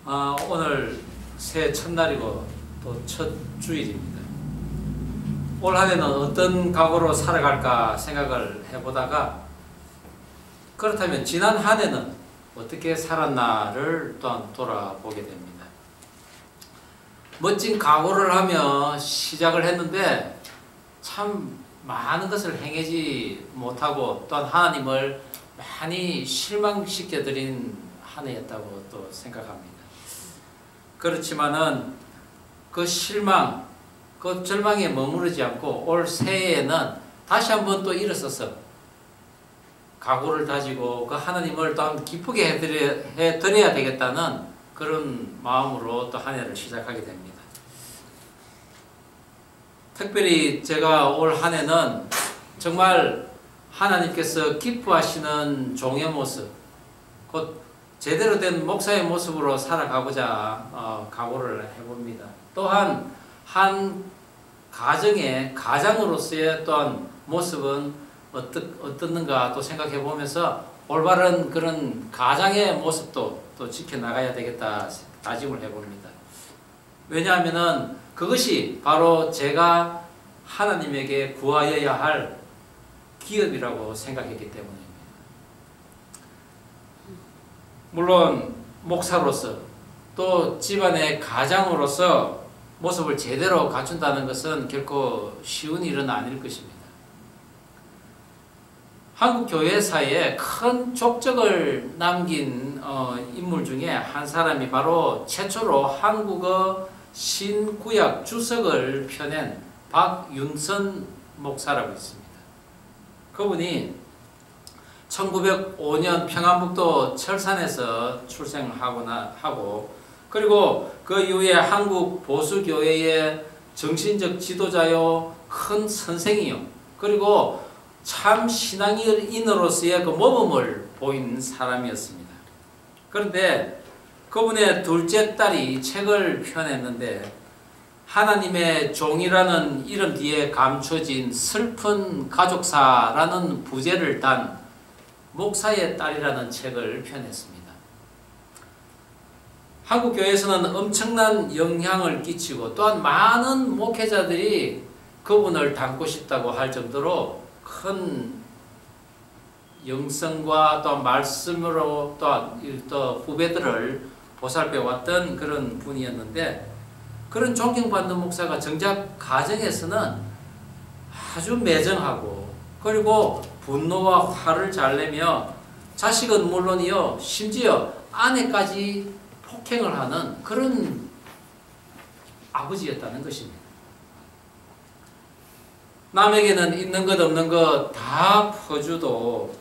오늘 새해 첫날이고 또 첫 주일입니다. 올 한 해는 어떤 각오로 살아갈까 생각을 해보다가 그렇다면 지난 한 해는 어떻게 살았나를 또한 돌아보게 됩니다. 멋진 각오를 하며 시작을 했는데 참 많은 것을 행하지 못하고 또한 하나님을 많이 실망시켜드린 한 해였다고 또 생각합니다. 그렇지만은 그 실망, 그 절망에 머무르지 않고 올 새해에는 다시 한번 또 일어서서 각오를 다지고 그 하나님을 또한 기쁘게 해드려야 되겠다는 그런 마음으로 또 한 해를 시작하게 됩니다. 특별히 제가 올 한 해는 정말 하나님께서 기뻐하시는 종의 모습, 곧 제대로 된 목사의 모습으로 살아가고자 각오를 해봅니다. 또한 한 가장으로서의 또한 모습은 어떻는가 또 생각해 보면서 올바른 그런 가장의 모습도 또 지켜나가야 되겠다 다짐을 해봅니다. 왜냐하면은 그것이 바로 제가 하나님에게 구하여야 할 기업이라고 생각했기 때문입니다. 물론 목사로서 또 집안의 가장으로서 모습을 제대로 갖춘다는 것은 결코 쉬운 일은 아닐 것입니다. 한국 교회사에 큰 족적을 남긴 인물 중에 한 사람이 바로 최초로 한국어 신구약 주석을 펴낸 박윤선 목사라고 있습니다. 그분이 1905년 평안북도 철산에서 출생하고 그리고 그 이후에 한국 보수교회의 정신적 지도자요, 큰 선생이요, 그리고 참 신앙인으로서의 그 모범을 보인 사람이었습니다. 그런데 그분의 둘째 딸이 책을 펴냈는데 하나님의 종이라는 이름 뒤에 감춰진 슬픈 가족사라는 부제를 단 목사의 딸이라는 책을 펴냈습니다. 한국교회에서는 엄청난 영향을 끼치고 또한 많은 목회자들이 그분을 닮고 싶다고 할 정도로 큰 영성과 또 말씀으로 또 후배들을 보살펴왔던 그런 분이었는데, 그런 존경받는 목사가 정작 가정에서는 아주 매정하고 그리고 분노와 화를 잘 내며 자식은 물론이요, 심지어 아내까지 폭행을 하는 그런 아버지였다는 것입니다. 남에게는 있는 것 없는 것 다 퍼주도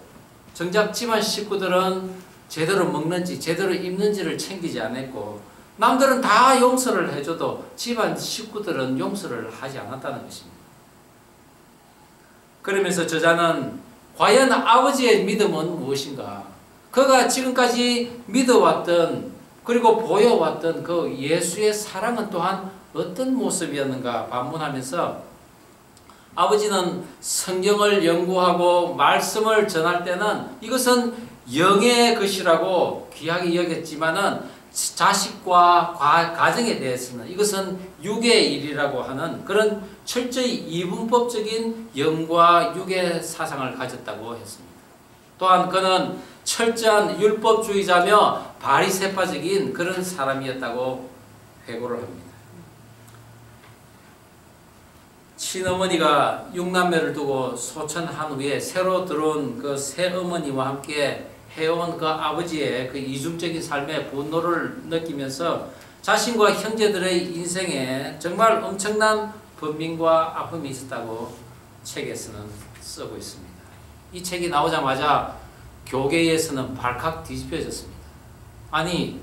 정작 집안 식구들은 제대로 먹는지 제대로 입는지를 챙기지 않았고, 남들은 다 용서를 해줘도 집안 식구들은 용서를 하지 않았다는 것입니다. 그러면서 저자는 과연 아버지의 믿음은 무엇인가? 그가 지금까지 믿어왔던 그리고 보여왔던 그 예수의 사랑은 또한 어떤 모습이었는가 반문하면서, 아버지는 성경을 연구하고 말씀을 전할 때는 이것은 영의 것이라고 귀하게 여겼지만은 자식과 가정에 대해서는 이것은 육의 일이라고 하는 그런 철저히 이분법적인 영과 육의 사상을 가졌다고 했습니다. 또한 그는 철저한 율법주의자며 바리새파적인 그런 사람이었다고 회고를 합니다. 친어머니가 6남매를 두고 소천한 후에 새로 들어온 그 새어머니와 함께 해온 그 아버지의 그 이중적인 삶에 분노를 느끼면서 자신과 형제들의 인생에 정말 엄청난 번민과 아픔이 있었다고 책에서는 쓰고 있습니다. 이 책이 나오자마자 교계에서는 발칵 뒤집혀졌습니다. 아니,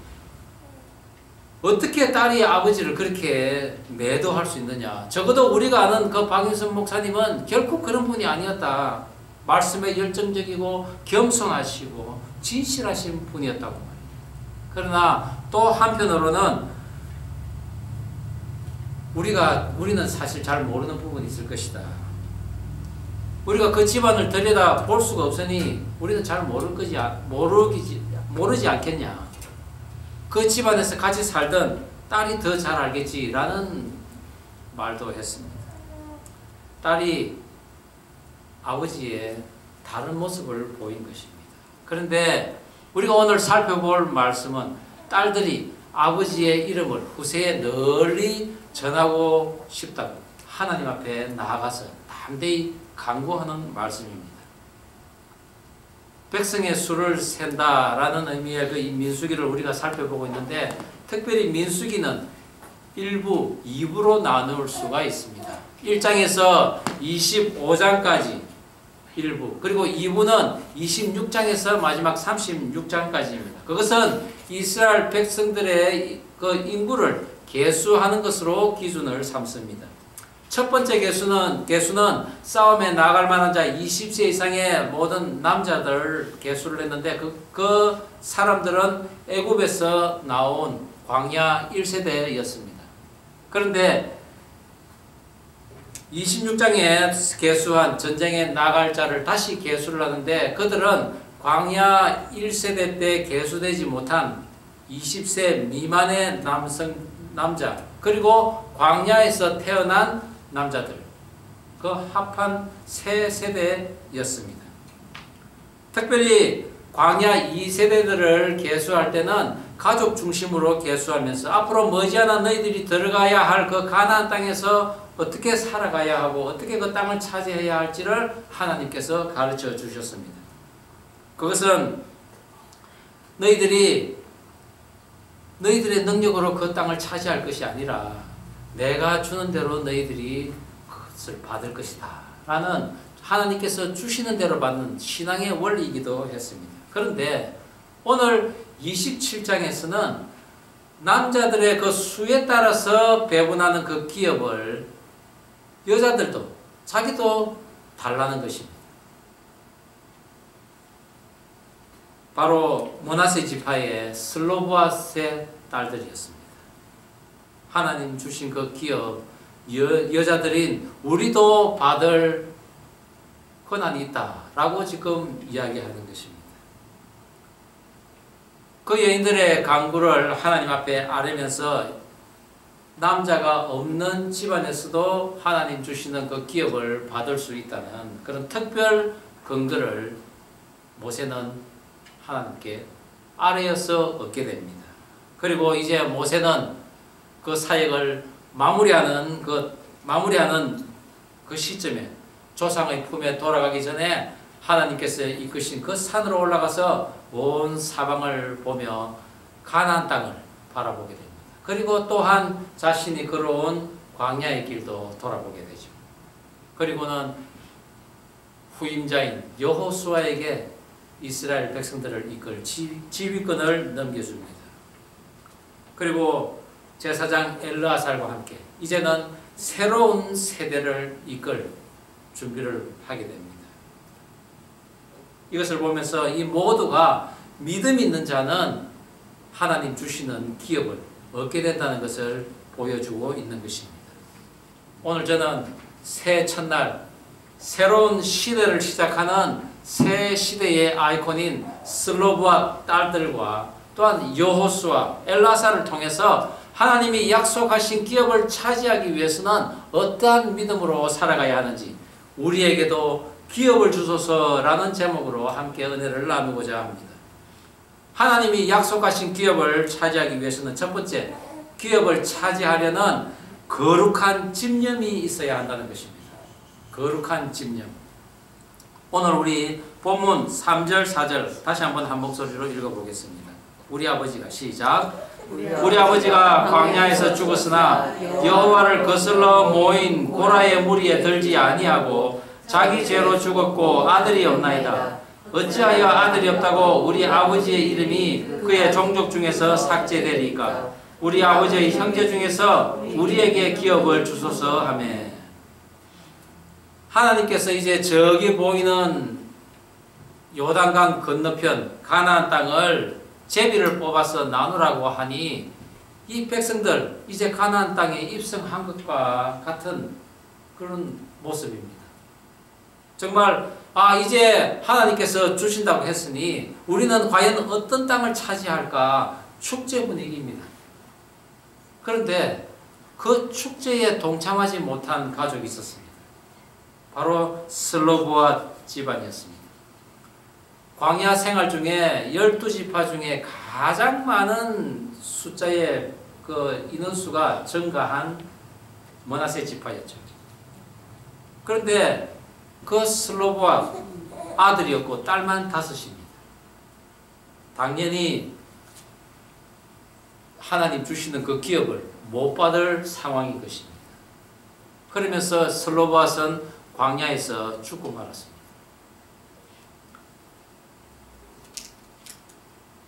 어떻게 딸이 아버지를 그렇게 매도할 수 있느냐. 적어도 우리가 아는 그 박윤선 목사님은 결코 그런 분이 아니었다. 말씀에 열정적이고 겸손하시고 진실하신 분이었다고 말입니다. 그러나 또 한편으로는 우리는 사실 잘 모르는 부분이 있을 것이다. 우리가 그 집안을 들여다 볼 수가 없으니 우리는 잘 모르지 않겠냐. 그 집안에서 같이 살던 딸이 더 잘 알겠지라는 말도 했습니다. 딸이 아버지의 다른 모습을 보인 것입니다. 그런데 우리가 오늘 살펴볼 말씀은 딸들이 아버지의 이름을 후세에 널리 전하고 싶다고 하나님 앞에 나아가서 담대히 간구하는 말씀입니다. 백성의 수를 센다라는 의미의 그 민수기를 우리가 살펴보고 있는데, 특별히 민수기는 1부, 2부로 나눌 수가 있습니다. 1장에서 25장까지 1부, 그리고 2부는 26장에서 마지막 36장까지입니다. 그것은 이스라엘 백성들의 그 인구를 계수하는 것으로 기준을 삼습니다. 첫 번째 계수는 싸움에 나갈 만한 자 20세 이상의 모든 남자들 계수를 했는데, 그 사람들은 애굽에서 나온 광야 1세대였습니다. 그런데 26장에 계수한 전쟁에 나갈 자를 다시 계수를 하는데, 그들은 광야 1세대 때 계수되지 못한 20세 미만의 남자, 그리고 광야에서 태어난 남자들, 그 합한 세 세대였습니다. 특별히 광야 2세대들을 계수할 때는 가족 중심으로 계수하면서 앞으로 머지않아 너희들이 들어가야 할 그 가나안 땅에서 어떻게 살아가야 하고 어떻게 그 땅을 차지해야 할지를 하나님께서 가르쳐 주셨습니다. 그것은 너희들의 능력으로 그 땅을 차지할 것이 아니라 내가 주는 대로 너희들이 그것을 받을 것이다 라는 하나님께서 주시는 대로 받는 신앙의 원리이기도 했습니다. 그런데 오늘 27장에서는 남자들의 그 수에 따라서 배분하는 그 기업을 여자들도 자기도 달라는 것입니다. 바로 므낫세 지파의 슬로보앗의 딸들이었습니다. 하나님 주신 그 기업, 여자들인 우리도 받을 권한이 있다라고 지금 이야기하는 것입니다. 그 여인들의 간구를 하나님 앞에 아뢰면서 남자가 없는 집안에서도 하나님 주시는 그 기업을 받을 수 있다는 그런 특별 근거를 모세는 하나님께 아뢰어서 얻게 됩니다. 그리고 이제 모세는 그 사역을 마무리하는 그 시점에 조상의 품에 돌아가기 전에 하나님께서 이끄신 그 산으로 올라가서 온 사방을 보며 가나안 땅을 바라보게 됩니다. 그리고 또한 자신이 걸어온 광야의 길도 돌아보게 되죠. 그리고는 후임자인 여호수아에게 이스라엘 백성들을 이끌 지휘권을 넘겨줍니다. 그리고 제사장 엘르아살과 함께 이제는 새로운 세대를 이끌 준비를 하게 됩니다. 이것을 보면서 이 모두가 믿음 있는 자는 하나님 주시는 기업을 얻게 된다는 것을 보여주고 있는 것입니다. 오늘 저는 새 첫날 새로운 시대를 시작하는 새 시대의 아이콘인 슬로보앗 딸들과 또한 여호수아, 엘라사를 통해서 하나님이 약속하신 기업을 차지하기 위해서는 어떠한 믿음으로 살아가야 하는지 우리에게도 기업을 주소서라는 제목으로 함께 은혜를 나누고자 합니다. 하나님이 약속하신 기업을 차지하기 위해서는 첫 번째, 기업을 차지하려는 거룩한 집념이 있어야 한다는 것입니다. 거룩한 집념. 오늘 우리 본문 3절, 4절 다시 한번 한 목소리로 읽어보겠습니다. 우리 아버지가 시작. 우리 아버지가 광야에서 죽었으나 여호와를 거슬러 모인 고라의 무리에 들지 아니하고 자기 죄로 죽었고 아들이 없나이다. 어찌하여 아들이 없다고 우리 아버지의 이름이 그의 종족 중에서 삭제되리까? 우리 아버지의 형제 중에서 우리에게 기업을 주소서 하매. 하나님께서 이제 저기 보이는 요단강 건너편 가나안 땅을 제비를 뽑아서 나누라고 하니 이 백성들 이제 가나안 땅에 입성한 것과 같은 그런 모습입니다. 정말 이제 하나님께서 주신다고 했으니 우리는 과연 어떤 땅을 차지할까 축제 분위기입니다. 그런데 그 축제에 동참하지 못한 가족이 있었습니다. 바로 슬로보아 집안이었습니다. 광야 생활 중에 12지파 중에 가장 많은 숫자의 그 인원수가 증가한 므낫세 지파였죠. 그런데 그 슬로보아 아들이었고 딸만 5입니다. 당연히 하나님 주시는 그 기업을 못 받을 상황인 것입니다. 그러면서 슬로보아는 광야에서 죽고 말았습니다.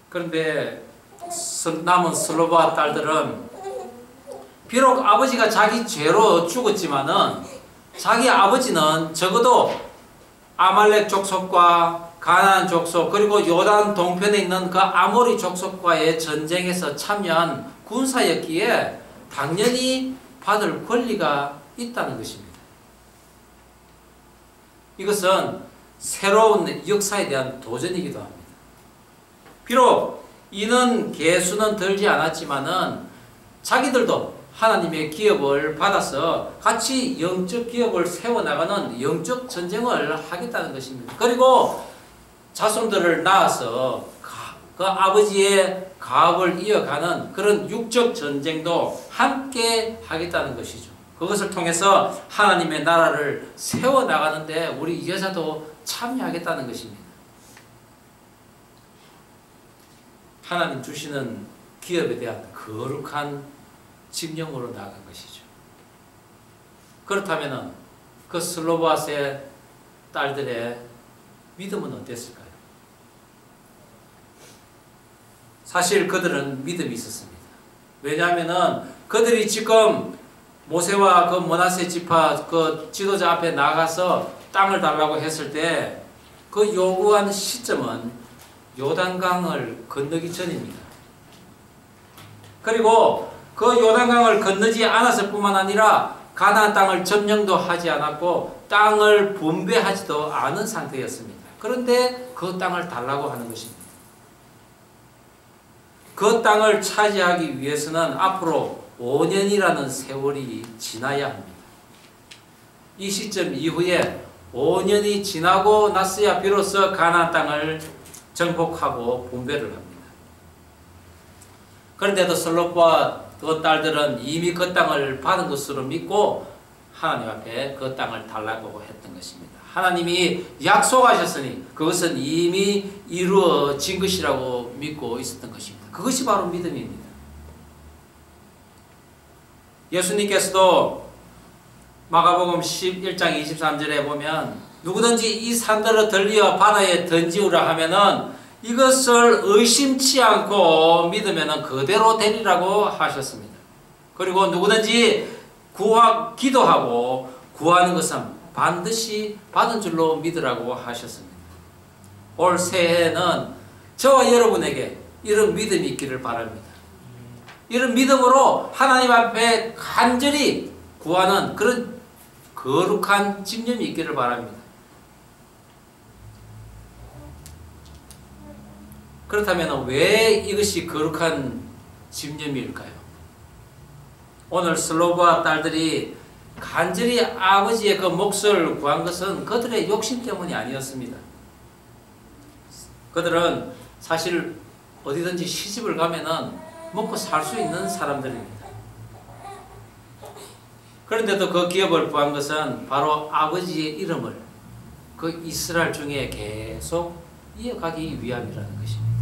그런데 남은 슬로보아 딸들은 비록 아버지가 자기 죄로 죽었지만은 자기 아버지는 적어도 아말렉 족속과 가나안 족속 그리고 요단 동편에 있는 그 아모리 족속과의 전쟁에서 참여한 군사였기에 당연히 받을 권리가 있다는 것입니다. 이것은 새로운 역사에 대한 도전이기도 합니다. 비록 이는 개수는 들지 않았지만은 자기들도 하나님의 기업을 받아서 같이 영적 기업을 세워나가는 영적 전쟁을 하겠다는 것입니다. 그리고 자손들을 낳아서 그 아버지의 가업을 이어가는 그런 육적 전쟁도 함께 하겠다는 것이죠. 그것을 통해서 하나님의 나라를 세워나가는데 우리 여자도 참여하겠다는 것입니다. 하나님 주시는 기업에 대한 거룩한 집념으로 나아간 것이죠. 그렇다면 그 슬로보아의 딸들의 믿음은 어땠을까요? 사실 그들은 믿음이 있었습니다. 왜냐하면 그들이 지금 모세와 그 므낫세 지파 그 지도자 앞에 나가서 땅을 달라고 했을 때 그 요구한 시점은 요단강을 건너기 전입니다. 그리고 그 요단강을 건너지 않았을 뿐만 아니라 가나안 땅을 점령도 하지 않았고 땅을 분배하지도 않은 상태였습니다. 그런데 그 땅을 달라고 하는 것입니다. 그 땅을 차지하기 위해서는 앞으로 5년이라는 세월이 지나야 합니다. 이 시점 이후에 5년이 지나고 났어야 비로소 가나안 땅을 정복하고 분배를 합니다. 그런데도 슬롯과 그 딸들은 이미 그 땅을 받은 것으로 믿고 하나님 앞에 그 땅을 달라고 했던 것입니다. 하나님이 약속하셨으니 그것은 이미 이루어진 것이라고 믿고 있었던 것입니다. 그것이 바로 믿음입니다. 예수님께서도 마가복음 11장 23절에 보면 누구든지 이 산들을 들리어 바다에 던지우라 하면은 이것을 의심치 않고 믿으면 그대로 되리라고 하셨습니다. 그리고 누구든지 기도하고 구하는 것은 반드시 받은 줄로 믿으라고 하셨습니다. 올 새해에는 저와 여러분에게 이런 믿음이 있기를 바랍니다. 이런 믿음으로 하나님 앞에 간절히 구하는 그런 거룩한 집념이 있기를 바랍니다. 그렇다면 왜 이것이 거룩한 집념일까요? 오늘 슬로보아 딸들이 간절히 아버지의 그 몫을 구한 것은 그들의 욕심 때문이 아니었습니다. 그들은 사실 어디든지 시집을 가면은 먹고 살 수 있는 사람들입니다. 그런데도 그 기업을 구한 것은 바로 아버지의 이름을 그 이스라엘 중에 계속 이어가기 위함이라는 것입니다.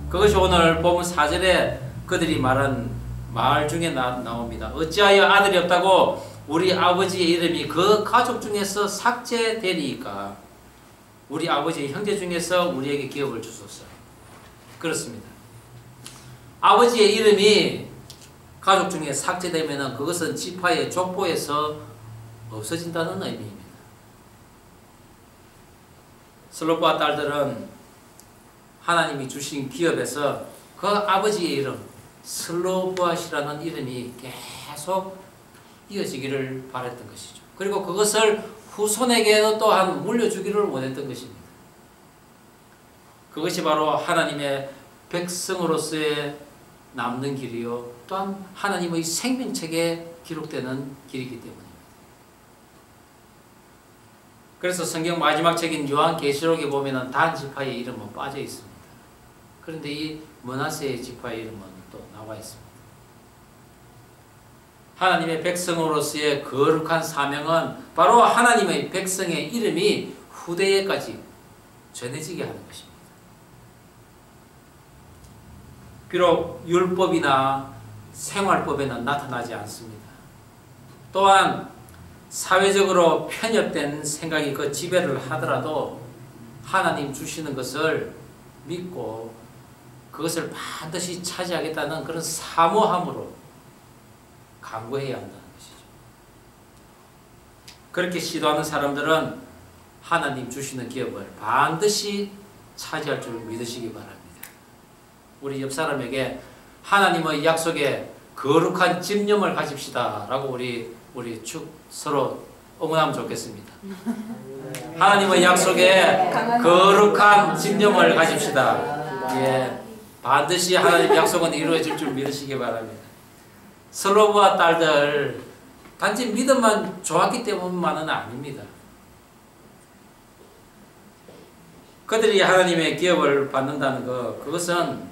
그것이 오늘 본문 4절에 그들이 말한 말 중에 나옵니다. 어찌하여 아들이 없다고 우리 아버지의 이름이 그 가족 중에서 삭제되리이까? 우리 아버지의 형제 중에서 우리에게 기업을 주소서. 그렇습니다. 아버지의 이름이 가족 중에 삭제되면 그것은 지파의 족보에서 없어진다는 의미입니다. 슬롯과 딸들은 하나님이 주신 기업에서 그 아버지의 이름 슬로보앗이라는 이름이 계속 이어지기를 바랬던 것이죠. 그리고 그것을 후손에게도 또한 물려주기를 원했던 것입니다. 그것이 바로 하나님의 백성으로서의 남는 길이요 또한 하나님의 생명책에 기록되는 길이기 때문입니다. 그래서 성경 마지막 책인 요한계시록에 보면은 단 지파의 이름은 빠져 있습니다. 그런데 이 므낫세의 지파의 이름은 또 나와 있습니다. 하나님의 백성으로서의 거룩한 사명은 바로 하나님의 백성의 이름이 후대에까지 전해지게 하는 것입니다. 비록 율법이나 생활법에는 나타나지 않습니다. 또한 사회적으로 편협된 생각이 그 지배를 하더라도 하나님 주시는 것을 믿고 그것을 반드시 차지하겠다는 그런 사모함으로 강구해야 한다는 것이죠. 그렇게 시도하는 사람들은 하나님 주시는 기업을 반드시 차지할 줄 믿으시기 바랍니다. 우리 옆 사람에게 하나님의 약속에 거룩한 집념을 가집시다 라고 우리 서로 응원하면 좋겠습니다. 하나님의 약속에 거룩한 집념을 가집시다. 예, 반드시 하나님의 약속은 이루어질 줄 믿으시기 바랍니다. 슬로브와 딸들 단지 믿음만 좋았기 때문만은 아닙니다. 그들이 하나님의 기업을 받는다는 그것은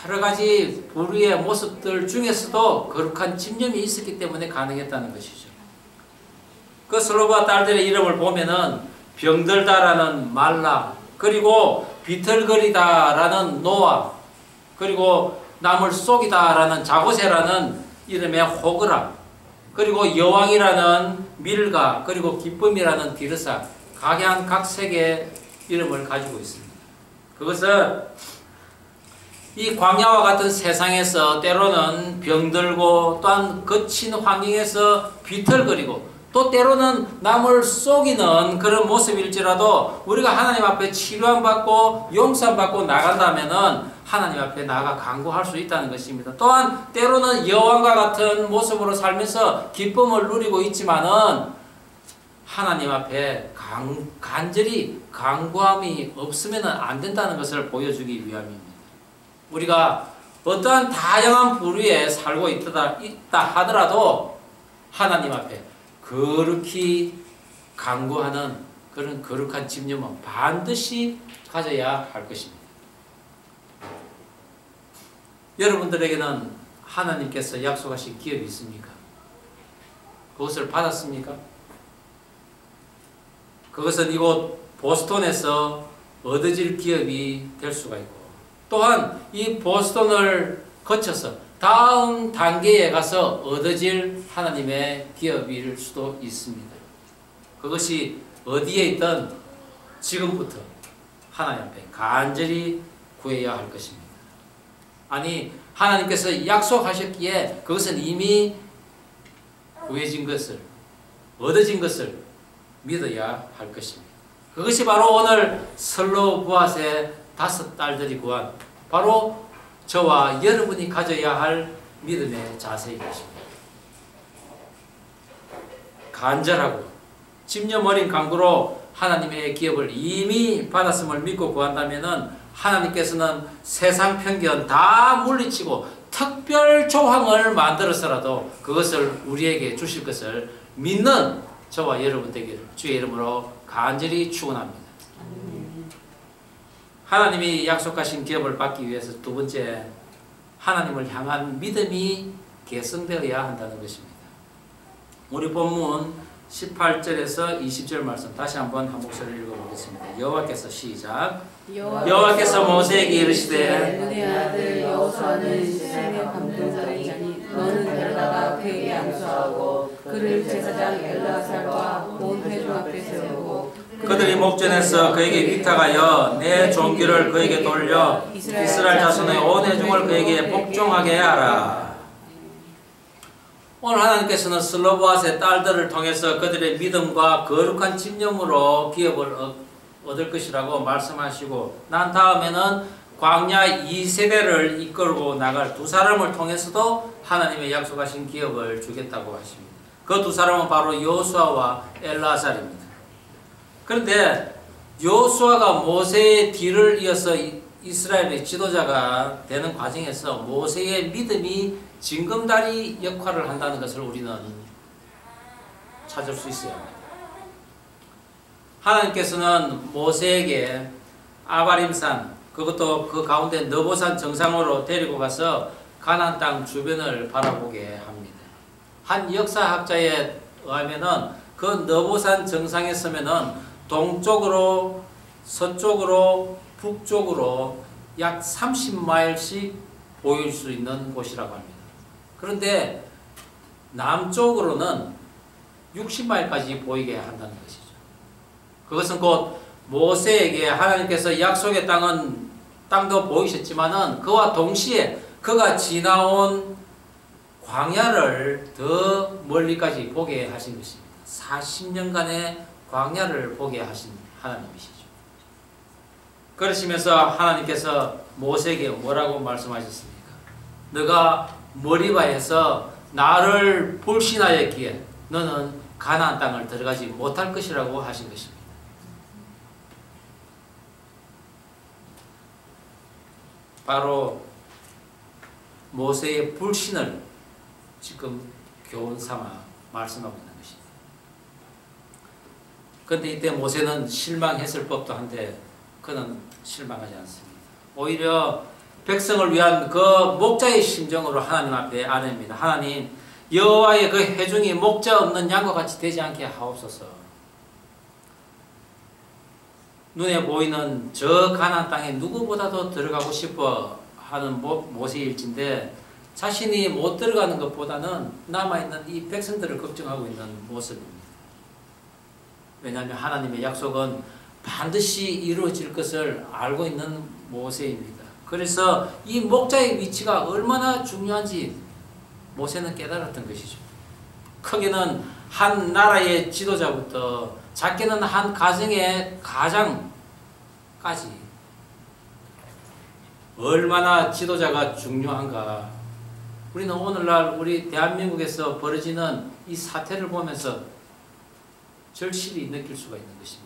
여러 가지 불의의 모습들 중에서도 거룩한 집념이 있었기 때문에 가능했다는 것이죠. 그 슬로브와 딸들의 이름을 보면은 병들다라는 말라, 그리고 비틀거리다라는 노아, 그리고 남을 속이다라는 자고세라는 이름의 호그라, 그리고 여왕이라는 밀가, 그리고 기쁨이라는 디르사, 각양 각색의 이름을 가지고 있습니다. 그것은 이 광야와 같은 세상에서 때로는 병들고 또한 거친 환경에서 비틀거리고 또 때로는 남을 속이는 그런 모습일지라도 우리가 하나님 앞에 치료받고 용서받고 나간다면은 하나님 앞에 나아가 간구할 수 있다는 것입니다. 또한 때로는 여왕과 같은 모습으로 살면서 기쁨을 누리고 있지만은 하나님 앞에 간절히 간구함이 없으면 안 된다는 것을 보여주기 위함입니다. 우리가 어떠한 다양한 부류에 살고 있다 하더라도 하나님 앞에 거룩히 간구하는 그런 거룩한 집념은 반드시 가져야 할 것입니다. 여러분들에게는 하나님께서 약속하신 기업이 있습니까? 그것을 받았습니까? 그것은 이곳 보스턴에서 얻어질 기업이 될 수가 있고 또한 이 보스턴을 거쳐서 다음 단계에 가서 얻어질 하나님의 기업일 수도 있습니다. 그것이 어디에 있든 지금부터 하나님 앞에 간절히 구해야 할 것입니다. 아니 하나님께서 약속하셨기에 그것은 이미 구해진 것을 얻어진 것을 믿어야 할 것입니다. 그것이 바로 오늘 슬로보앗의 5 딸들이 구한 바로 저와 여러분이 가져야 할 믿음의 자세인 것입니다. 간절하고 집념 어린 간구로 하나님의 기업을 이미 받았음을 믿고 구한다면은 하나님께서는 세상 편견 다 물리치고 특별 조항을 만들어서라도 그것을 우리에게 주실 것을 믿는 저와 여러분 되기를 주의 이름으로 간절히 축원합니다. 하나님이 약속하신 기업을 받기 위해서 두 번째, 하나님을 향한 믿음이 개성되어야 한다는 것입니다. 우리 본문 18절에서 20절 말씀 다시 한번 한 목소리를 읽어보겠습니다. 여호와께서 시작. 여호와께서 모세에게 이르시되 너의 아들 여호수아는 시장의 감독자이니 너는 데려다가 그에게 안수하고 그를 제사장 엘르아살과 온 회중 앞에 세우고 그들이 목전에서 그에게 위탁하여 내 종기를 그에게 돌려 이스라엘 자손의 온 회중을 그에게 복종하게 하라. 오늘 하나님께서는 슬로보앗의 딸들을 통해서 그들의 믿음과 거룩한 집념으로 기업을 얻을 것이라고 말씀하시고 난 다음에는 광야 2세대를 이끌고 나갈 2 사람을 통해서도 하나님의 약속하신 기업을 주겠다고 하십니다. 그 2 사람은 바로 여호수아와 엘르아살입니다. 그런데 여호수아가 모세의 뒤를 이어서 이스라엘의 지도자가 되는 과정에서 모세의 믿음이 징검다리 역할을 한다는 것을 우리는 찾을 수 있어야 합니다. 하나님께서는 모세에게 아바림산, 그것도 그 가운데 느보산 정상으로 데리고 가서 가나안 땅 주변을 바라보게 합니다. 한 역사학자에 의하면은 그 느보산 정상에 서면은 동쪽으로, 서쪽으로, 북쪽으로 약 30마일씩 보일 수 있는 곳이라고 합니다. 그런데 남쪽으로는 60마일까지 보이게 한다는 것이죠. 그것은 곧 모세에게 하나님께서 약속의 땅도 보이셨지만은 그와 동시에 그가 지나온 광야를 더 멀리까지 보게 하신 것입니다. 40년간의 광야를 보게 하신 하나님이시죠. 그러시면서 하나님께서 모세에게 뭐라고 말씀하셨습니까? 너가 머리바에서 나를 불신하였기에 너는 가나안 땅을 들어가지 못할 것이라고 하신 것입니다. 바로 모세의 불신을 지금 교훈 삼아 말씀하고 있는 것입니다. 그런데 이때 모세는 실망했을 법도 한데 그는 실망하지 않습니다. 오히려 백성을 위한 그 목자의 심정으로 하나님 앞에 아뢰입니다. 하나님, 여호와의 그 회중이 목자 없는 양과 같이 되지 않게 하옵소서. 눈에 보이는 저 가나안 땅에 누구보다도 들어가고 싶어 하는 모세일진데 자신이 못 들어가는 것보다는 남아있는 이 백성들을 걱정하고 있는 모습입니다. 왜냐하면 하나님의 약속은 반드시 이루어질 것을 알고 있는 모세입니다. 그래서 이 목자의 위치가 얼마나 중요한지 모세는 깨달았던 것이죠. 크게는 한 나라의 지도자부터 작게는 한 가정의 가장까지 얼마나 지도자가 중요한가. 우리는 오늘날 우리 대한민국에서 벌어지는 이 사태를 보면서 절실히 느낄 수가 있는 것입니다.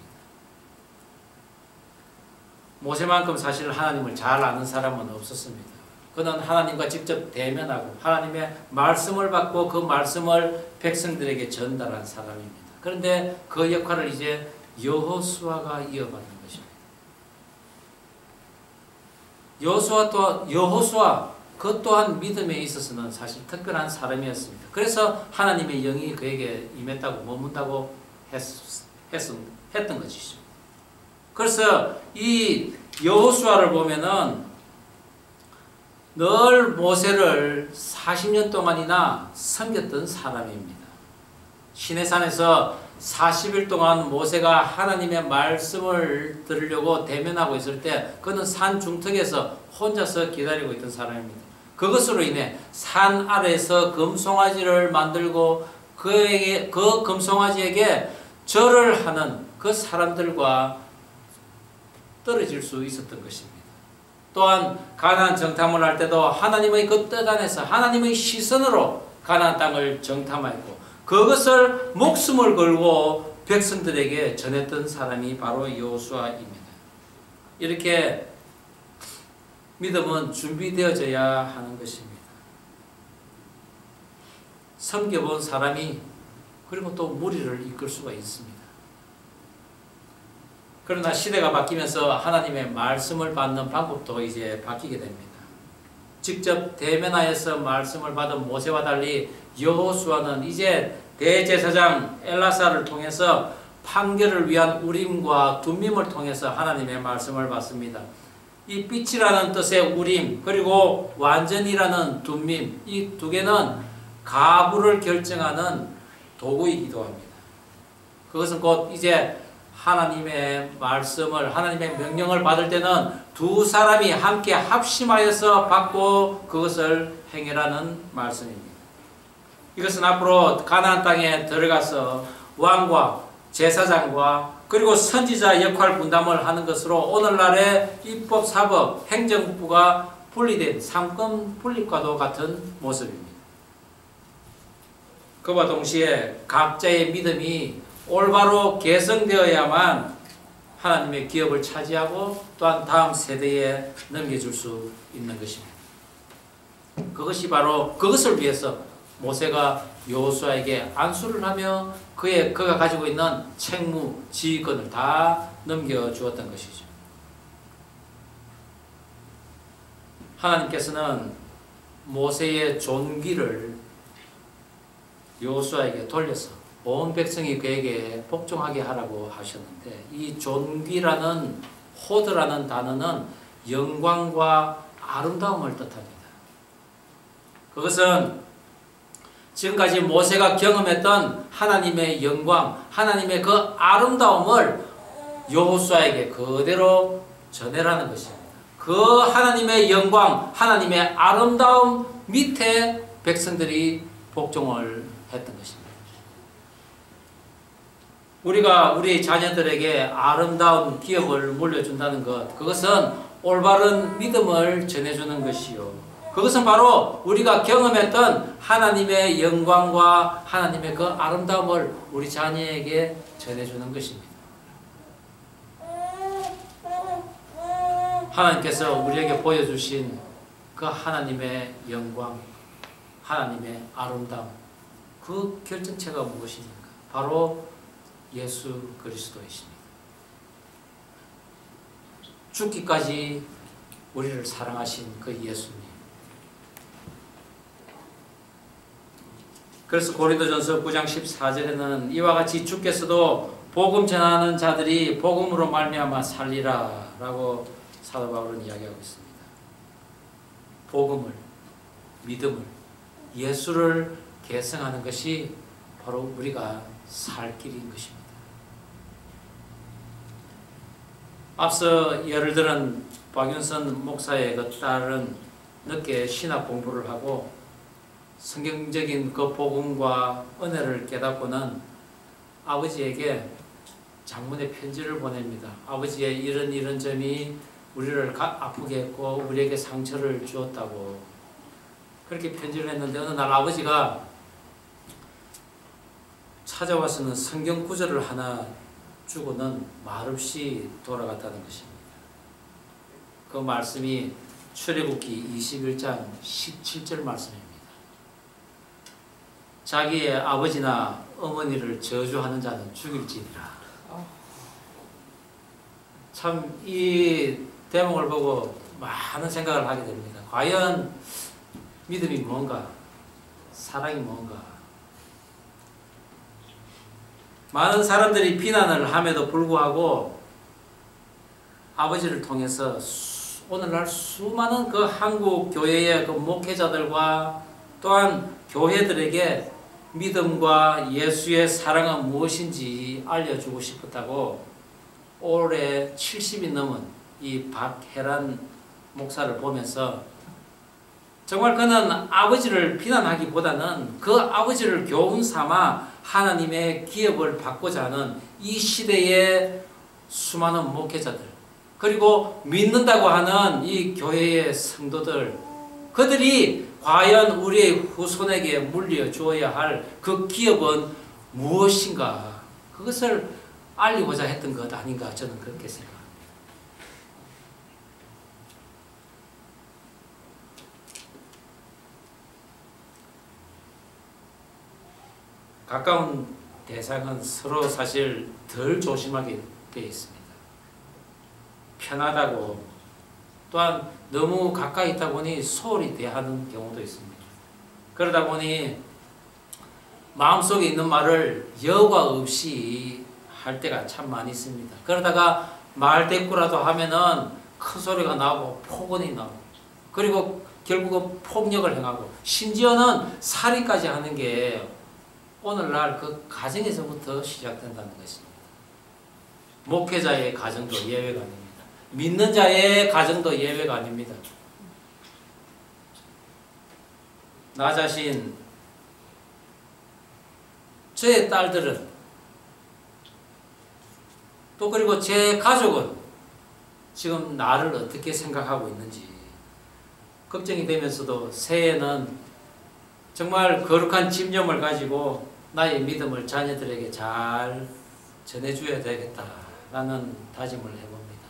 모세만큼 사실 하나님을 잘 아는 사람은 없었습니다. 그는 하나님과 직접 대면하고 하나님의 말씀을 받고 그 말씀을 백성들에게 전달한 사람입니다. 그런데 그 역할을 이제 여호수아가 이어받는 것입니다. 여호수아 그 또한 믿음에 있어서는 사실 특별한 사람이었습니다. 그래서 하나님의 영이 그에게 임했다고 머문다고 했던 것이죠. 그래서 이 여호수아를 보면은 늘 모세를 40년 동안이나 섬겼던 사람입니다. 시내산에서 40일 동안 모세가 하나님의 말씀을 들으려고 대면하고 있을 때 그는 산 중턱에서 혼자서 기다리고 있던 사람입니다. 그것으로 인해 산 아래에서 금송아지를 만들고 그 금송아지에게 절을 하는 그 사람들과 떨어질 수 있었던 것입니다. 또한 가나안 정탐을 할 때도 하나님의 그 뜻 안에서 하나님의 시선으로 가나안 땅을 정탐하였고 그것을 목숨을 걸고 백성들에게 전했던 사람이 바로 여호수아입니다. 이렇게 믿음은 준비되어져야 하는 것입니다. 섬겨본 사람이 그리고 또 무리를 이끌 수가 있습니다. 그러나 시대가 바뀌면서 하나님의 말씀을 받는 방법도 이제 바뀌게 됩니다. 직접 대면하여서 말씀을 받은 모세와 달리 여호수아는 이제 대제사장 엘라사를 통해서 판결을 위한 우림과 둠밈을 통해서 하나님의 말씀을 받습니다. 이 빛이라는 뜻의 우림 그리고 완전이라는 둠밈 이 두 개는 가부를 결정하는 도구이기도 합니다. 그것은 곧 이제 하나님의 말씀을 하나님의 명령을 받을 때는 두 사람이 함께 합심하여서 받고 그것을 행하라는 말씀입니다. 이것은 앞으로 가나안 땅에 들어가서 왕과 제사장과 그리고 선지자 역할 분담을 하는 것으로 오늘날의 입법, 사법, 행정부가 분리된 상권 분립과도 같은 모습입니다. 그와 동시에 각자의 믿음이 올바로 개성되어야만 하나님의 기업을 차지하고 또한 다음 세대에 넘겨줄 수 있는 것입니다. 그것이 바로 그것을 위해서 모세가 여호수아에게 안수를 하며 그가 가지고 있는 책무, 지휘권을 다 넘겨주었던 것이죠. 하나님께서는 모세의 존귀를 여호수아에게 돌려서 온 백성이 그에게 복종하게 하라고 하셨는데, 이 존귀라는 호드라는 단어는 영광과 아름다움을 뜻합니다. 그것은 지금까지 모세가 경험했던 하나님의 영광, 하나님의 그 아름다움을 여호수아에게 그대로 전해라는 것입니다. 그 하나님의 영광, 하나님의 아름다움 밑에 백성들이 복종을 했던 것입니다. 우리가 우리 자녀들에게 아름다운 기업을 물려준다는 것, 그것은 올바른 믿음을 전해주는 것이요, 그것은 바로 우리가 경험했던 하나님의 영광과 하나님의 그 아름다움을 우리 자녀에게 전해주는 것입니다. 하나님께서 우리에게 보여주신 그 하나님의 영광, 하나님의 아름다움, 그 결정체가 무엇입니까? 바로 예수 그리스도이십니다. 죽기까지 우리를 사랑하신 그 예수님. 그래서 고린도전서 9장 14절에는 이와 같이 주께서도 복음 전하는 자들이 복음으로 말미암아 살리라 라고 사도 바울은 이야기하고 있습니다. 복음을, 믿음을, 예수를 계승하는 것이 바로 우리가 살 길인 것입니다. 앞서 예를 들은 박윤선 목사의 그 딸은 늦게 신학 공부를 하고 성경적인 그 복음과 은혜를 깨닫고는 아버지에게 장문의 편지를 보냅니다. 아버지의 이런 점이 우리를 아프게 했고 우리에게 상처를 주었다고 그렇게 편지를 했는데, 어느 날 아버지가 찾아와서는 성경 구절을 하나 주고는 말없이 돌아갔다는 것입니다. 그 말씀이 출애굽기 21장 17절 말씀입니다. 자기의 아버지나 어머니를 저주하는 자는 죽일지니라. 참 이 대목을 보고 많은 생각을 하게 됩니다. 과연 믿음이 뭔가? 사랑이 뭔가? 많은 사람들이 비난을 함에도 불구하고 아버지를 통해서 오늘날 수많은 그 한국 교회의 그 목회자들과 또한 교회들에게 믿음과 예수의 사랑은 무엇인지 알려주고 싶었다고 올해 70이 넘은 이 박혜란 목사를 보면서 정말 그는 아버지를 비난하기보다는 그 아버지를 교훈 삼아 하나님의 기업을 받고자 하는 이 시대의 수많은 목회자들, 그리고 믿는다고 하는 이 교회의 성도들, 그들이 과연 우리의 후손에게 물려주어야 할 그 기업은 무엇인가, 그것을 알리고자 했던 것 아닌가, 저는 그렇게 생각합니다. 가까운 대상은 서로 사실 덜 조심하게 되어 있습니다. 편하다고, 또한 너무 가까이 있다 보니 소홀히 대하는 경우도 있습니다. 그러다 보니 마음속에 있는 말을 여과 없이 할 때가 참 많이 있습니다. 그러다가 말대꾸라도 하면은 큰 소리가 나고 폭언이 나고, 그리고 결국은 폭력을 행하고 심지어는 살인까지 하는 게 오늘날 그 가정에서부터 시작된다는 것입니다. 목회자의 가정도 예외가 아닙니다. 믿는 자의 가정도 예외가 아닙니다. 나 자신, 저의 딸들은, 또 그리고 제 가족은 지금 나를 어떻게 생각하고 있는지 걱정이 되면서도 새해에는 정말 거룩한 집념을 가지고 나의 믿음을 자녀들에게 잘 전해줘야 되겠다 라는 다짐을 해봅니다.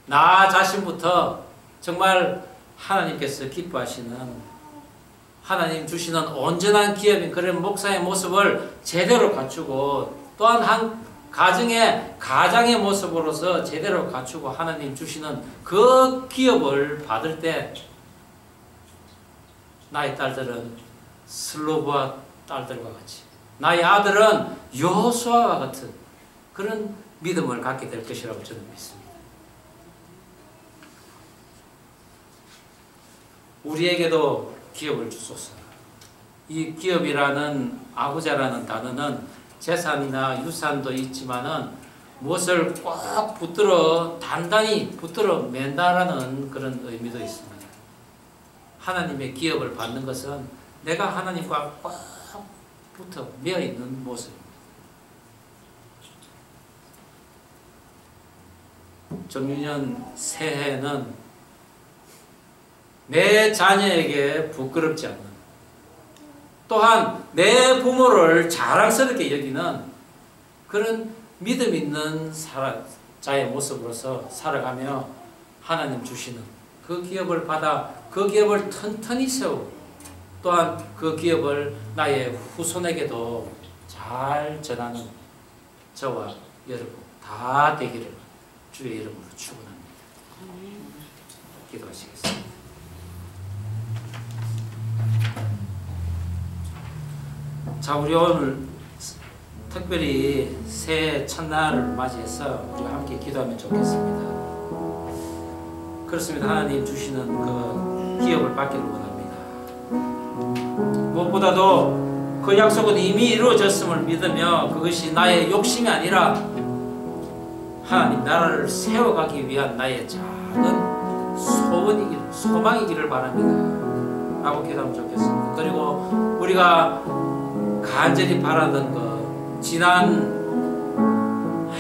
나 자신부터 정말 하나님께서 기뻐하시는 하나님 주시는 온전한 기업인 그런 목사의 모습을 제대로 갖추고 또한 한 가장의 모습으로서 제대로 갖추고 하나님 주시는 그 기업을 받을 때 나의 딸들은 슬로브와 딸들과 같이 나의 아들은 여호수아와 같은 그런 믿음을 갖게 될 것이라고 저는 믿습니다. 우리에게도 기업을 주소서. 이 기업이라는 아구자라는 단어는 재산이나 유산도 있지만은 무엇을 꽉 붙들어 단단히 붙들어 맨다라는 그런 의미도 있습니다. 하나님의 기업을 받는 것은 내가 하나님과 꽉 붙어 매어 있는 모습입니다. 정유년 새해는 내 자녀에게 부끄럽지 않는 또한 내 부모를 자랑스럽게 여기는 그런 믿음 있는 자의 모습으로서 살아가며 하나님 주시는 그 기업을 받아 그 기업을 튼튼히 세우고 또한 그 기업을 나의 후손에게도 잘 전하는 저와 여러분 다 되기를 주의 이름으로 축원합니다. 기도하시겠습니다. 자, 우리 오늘 특별히 새해 첫날을 맞이해서 우리가 함께 기도하면 좋겠습니다. 그렇습니다. 하나님 주시는 그 기업을 받기를 원합니다. 무엇보다도 그 약속은 이미 이루어졌음을 믿으며 그것이 나의 욕심이 아니라 하나님 나라를 세워가기 위한 나의 작은 소망이기를 바랍니다. 라고 기도하면 좋겠습니다. 그리고 우리가 간절히 바라던 것 지난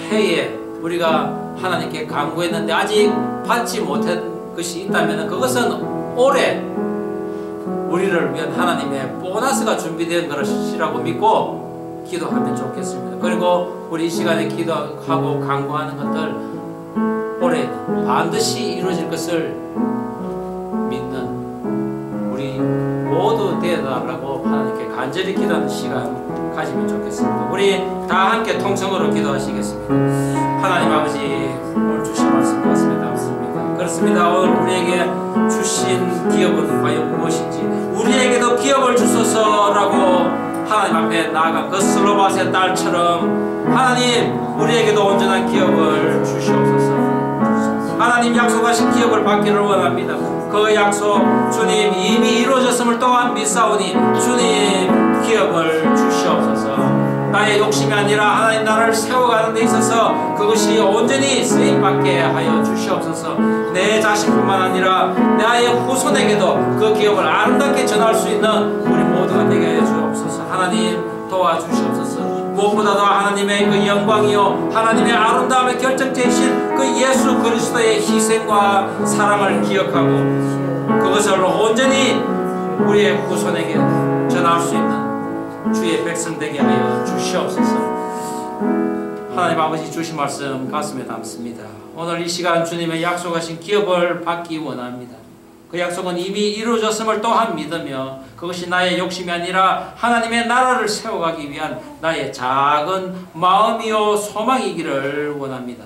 해에 우리가 하나님께 간구했는데 아직 받지 못한 것이 있다면 그것은 올해 우리를 위한 하나님의 보너스가 준비된 것이라고 믿고 기도하면 좋겠습니다. 그리고 우리 이 시간에 기도하고 간구하는 것들 올해는 반드시 이루어질 것을 믿는 우리 모두 되어달라고 하나님께 간절히 기도하는 시간 가지면 좋겠습니다. 우리 다 함께 통성으로 기도하시겠습니다. 하나님 아버지 오늘 주신 말씀 가슴에 담습니다. 그렇습니다. 오늘 우리에게 주신 기업은 과연 무엇인지 우리에게도 기업을 주소서라고 하나님 앞에 나아간 그 슬로바스의 딸처럼 하나님 우리에게도 온전한 기업을 주시옵소서. 하나님 약속하신 기업을 받기를 원합니다. 그 약속 주님 이미 이루어졌음을 또한 믿사오니 주님 기업을 주시옵소서. 나의 욕심이 아니라 하나님 나라를 세워가는 데 있어서 그것이 온전히 쓰임받게 하여 주시옵소서. 내 자신뿐만 아니라 나의 후손에게도 그 기업을 아름답게 전할 수 있는 우리 모두가 되게 하여 주옵소서. 하나님 도와주시옵소서. 무엇보다도 하나님의 그 영광이요 하나님의 아름다움의 결정체이신 그 예수 그리스도의 희생과 사랑을 기억하고 그것을 온전히 우리의 후손에게 전할 수 있는 주의 백성 되게 하여 주시옵소서. 하나님 아버지 주신 말씀 가슴에 담습니다. 오늘 이 시간 주님의 약속하신 기업을 받기 원합니다. 그 약속은 이미 이루어졌음을 또한 믿으며 그것이 나의 욕심이 아니라 하나님의 나라를 세워가기 위한 나의 작은 마음이요 소망이기를 원합니다.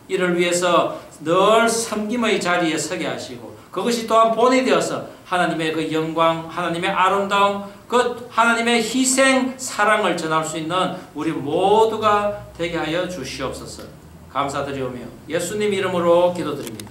이를 위해서 늘 섬김의 자리에 서게 하시고 그것이 또한 본이 되어서 하나님의 그 영광, 하나님의 아름다움, 그 하나님의 희생, 사랑을 전할 수 있는 우리 모두가 되게 하여 주시옵소서. 감사드리오며 예수님 이름으로 기도드립니다.